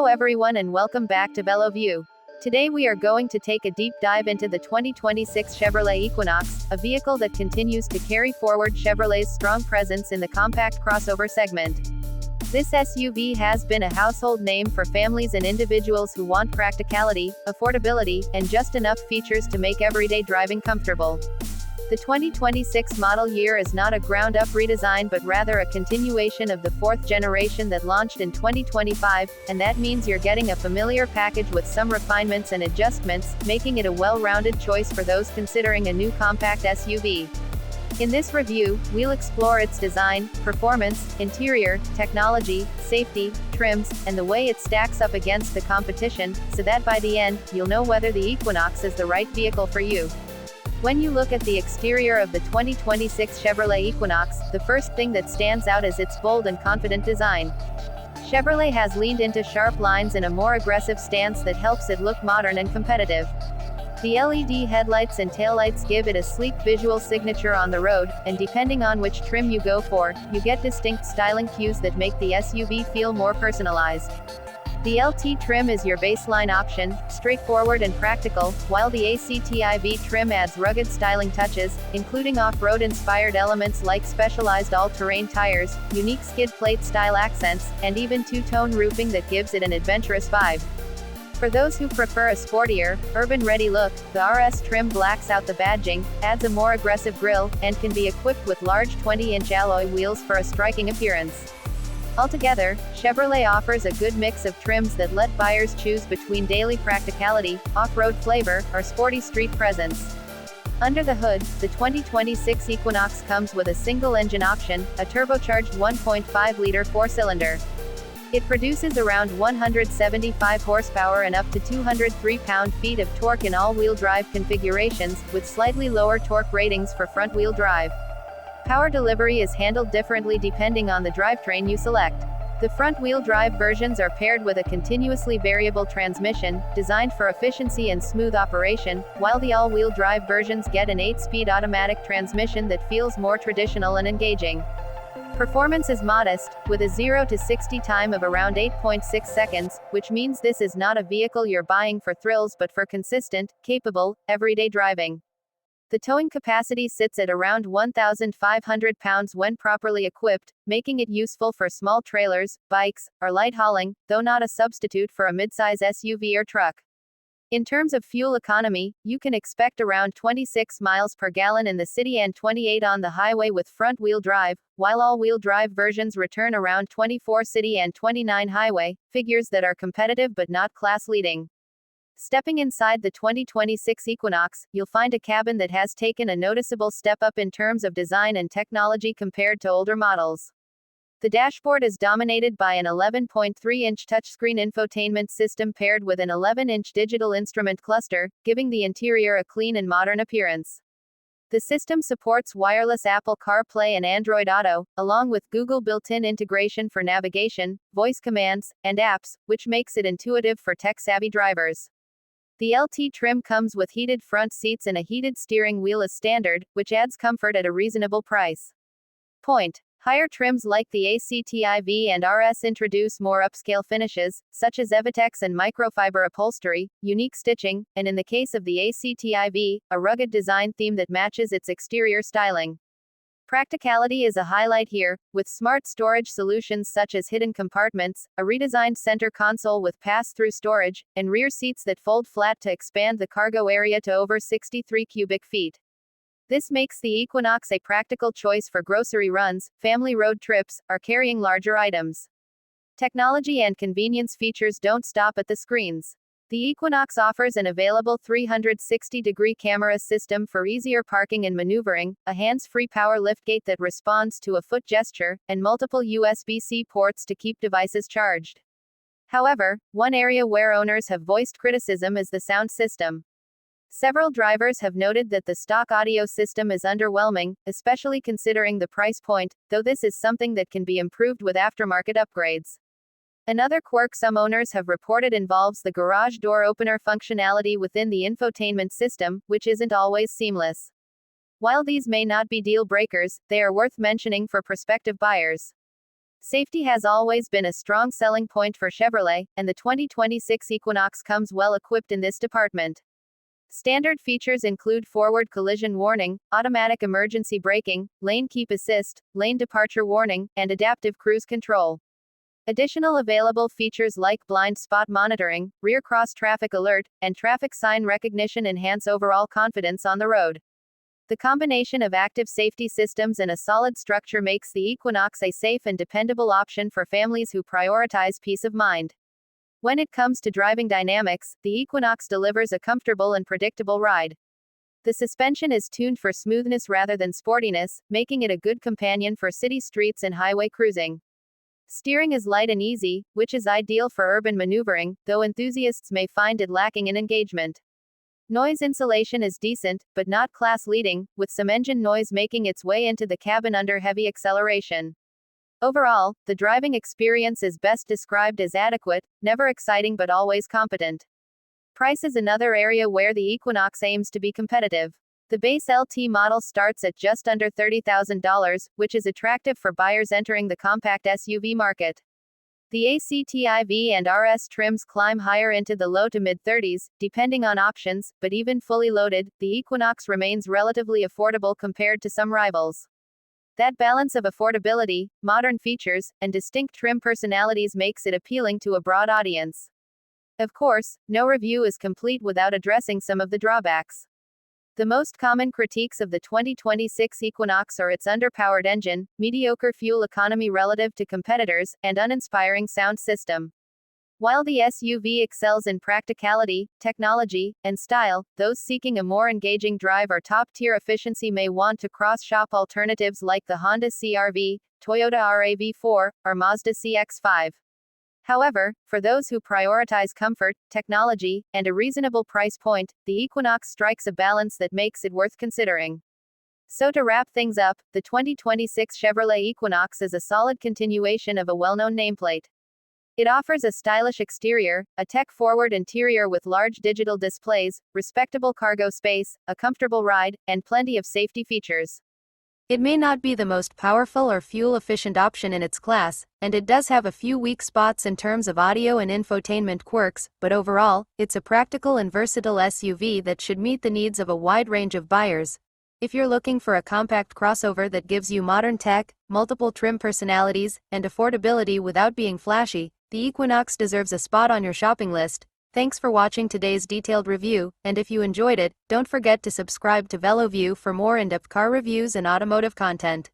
everyone and welcome back to VeloView. Today we are going to take a deep dive into the 2026 Chevrolet Equinox, a vehicle that continues to carry forward Chevrolet's strong presence in the compact crossover segment. This SUV has been a household name for families and individuals who want practicality, affordability, and just enough features to make everyday driving comfortable. The 2026 model year is not a ground-up redesign but rather a continuation of the fourth generation that launched in 2025, and that means you're getting a familiar package with some refinements and adjustments, making it a well-rounded choice for those considering a new compact SUV. In this review, we'll explore its design, performance, interior, technology, safety, trims, and the way it stacks up against the competition, so that by the end, you'll know whether the Equinox is the right vehicle for you. When you look at the exterior of the 2026 Chevrolet Equinox, the first thing that stands out is its bold and confident design. Chevrolet has leaned into sharp lines and a more aggressive stance that helps it look modern and competitive. The LED headlights and taillights give it a sleek visual signature on the road, and depending on which trim you go for, you get distinct styling cues that make the SUV feel more personalized. The LT trim is your baseline option, straightforward and practical, while the ACTIV trim adds rugged styling touches, including off-road inspired elements like specialized all-terrain tires, unique skid plate style accents, and even two-tone roofing that gives it an adventurous vibe. For those who prefer a sportier, urban-ready look, the RS trim blacks out the badging, adds a more aggressive grille, and can be equipped with large 20-inch alloy wheels for a striking appearance. Altogether, Chevrolet offers a good mix of trims that let buyers choose between daily practicality, off-road flavor, or sporty street presence. Under the hood, the 2026 Equinox comes with a single-engine option, a turbocharged 1.5-liter four-cylinder. It produces around 175 horsepower and up to 203 pound-feet of torque in all-wheel drive configurations, with slightly lower torque ratings for front-wheel drive. Power delivery is handled differently depending on the drivetrain you select. The front-wheel drive versions are paired with a continuously variable transmission, designed for efficiency and smooth operation, while the all-wheel drive versions get an 8-speed automatic transmission that feels more traditional and engaging. Performance is modest, with a 0 to 60 time of around 8.6 seconds, which means this is not a vehicle you're buying for thrills but for consistent, capable, everyday driving. The towing capacity sits at around 1,500 pounds when properly equipped, making it useful for small trailers, bikes, or light hauling, though not a substitute for a midsize SUV or truck. In terms of fuel economy, you can expect around 26 miles per gallon in the city and 28 on the highway with front-wheel drive, while all-wheel drive versions return around 24 city and 29 highway, figures that are competitive but not class-leading. Stepping inside the 2026 Equinox, you'll find a cabin that has taken a noticeable step up in terms of design and technology compared to older models. The dashboard is dominated by an 11.3-inch touchscreen infotainment system paired with an 11-inch digital instrument cluster, giving the interior a clean and modern appearance. The system supports wireless Apple CarPlay and Android Auto, along with Google built-in integration for navigation, voice commands, and apps, which makes it intuitive for tech-savvy drivers. The LT trim comes with heated front seats and a heated steering wheel as standard, which adds comfort at a reasonable price. Higher trims like the ACTIV and RS introduce more upscale finishes, such as Evitex and microfiber upholstery, unique stitching, and in the case of the ACTIV, a rugged design theme that matches its exterior styling. Practicality is a highlight here, with smart storage solutions such as hidden compartments, a redesigned center console with pass-through storage, and rear seats that fold flat to expand the cargo area to over 63 cubic feet. This makes the Equinox a practical choice for grocery runs, family road trips, or carrying larger items. Technology and convenience features don't stop at the screens. The Equinox offers an available 360-degree camera system for easier parking and maneuvering, a hands-free power liftgate that responds to a foot gesture, and multiple USB-C ports to keep devices charged. However, one area where owners have voiced criticism is the sound system. Several drivers have noted that the stock audio system is underwhelming, especially considering the price point, though this is something that can be improved with aftermarket upgrades. Another quirk some owners have reported involves the garage door opener functionality within the infotainment system, which isn't always seamless. While these may not be deal breakers, they are worth mentioning for prospective buyers. Safety has always been a strong selling point for Chevrolet, and the 2026 Equinox comes well equipped in this department. Standard features include forward collision warning, automatic emergency braking, lane keep assist, lane departure warning, and adaptive cruise control. Additional available features like blind spot monitoring, rear cross traffic alert, and traffic sign recognition enhance overall confidence on the road. The combination of active safety systems and a solid structure makes the Equinox a safe and dependable option for families who prioritize peace of mind. When it comes to driving dynamics, the Equinox delivers a comfortable and predictable ride. The suspension is tuned for smoothness rather than sportiness, making it a good companion for city streets and highway cruising. Steering is light and easy, which is ideal for urban maneuvering, though enthusiasts may find it lacking in engagement. Noise insulation is decent, but not class-leading, with some engine noise making its way into the cabin under heavy acceleration. Overall, the driving experience is best described as adequate, never exciting but always competent. Price is another area where the Equinox aims to be competitive. The base LT model starts at just under $30,000, which is attractive for buyers entering the compact SUV market. The ACTIV and RS trims climb higher into the low to mid-30s, depending on options, but even fully loaded, the Equinox remains relatively affordable compared to some rivals. That balance of affordability, modern features, and distinct trim personalities makes it appealing to a broad audience. Of course, no review is complete without addressing some of the drawbacks. The most common critiques of the 2026 Equinox are its underpowered engine, mediocre fuel economy relative to competitors, and uninspiring sound system. While the SUV excels in practicality, technology, and style, those seeking a more engaging drive or top-tier efficiency may want to cross-shop alternatives like the Honda CR-V, Toyota RAV4, or Mazda CX-5. However, for those who prioritize comfort, technology, and a reasonable price point, the Equinox strikes a balance that makes it worth considering. So to wrap things up, the 2026 Chevrolet Equinox is a solid continuation of a well-known nameplate. It offers a stylish exterior, a tech-forward interior with large digital displays, respectable cargo space, a comfortable ride, and plenty of safety features. It may not be the most powerful or fuel-efficient option in its class, and it does have a few weak spots in terms of audio and infotainment quirks, but overall, it's a practical and versatile SUV that should meet the needs of a wide range of buyers. If you're looking for a compact crossover that gives you modern tech, multiple trim personalities, and affordability without being flashy, the Equinox deserves a spot on your shopping list. Thanks for watching today's detailed review, and if you enjoyed it, don't forget to subscribe to VeloView for more in-depth car reviews and automotive content.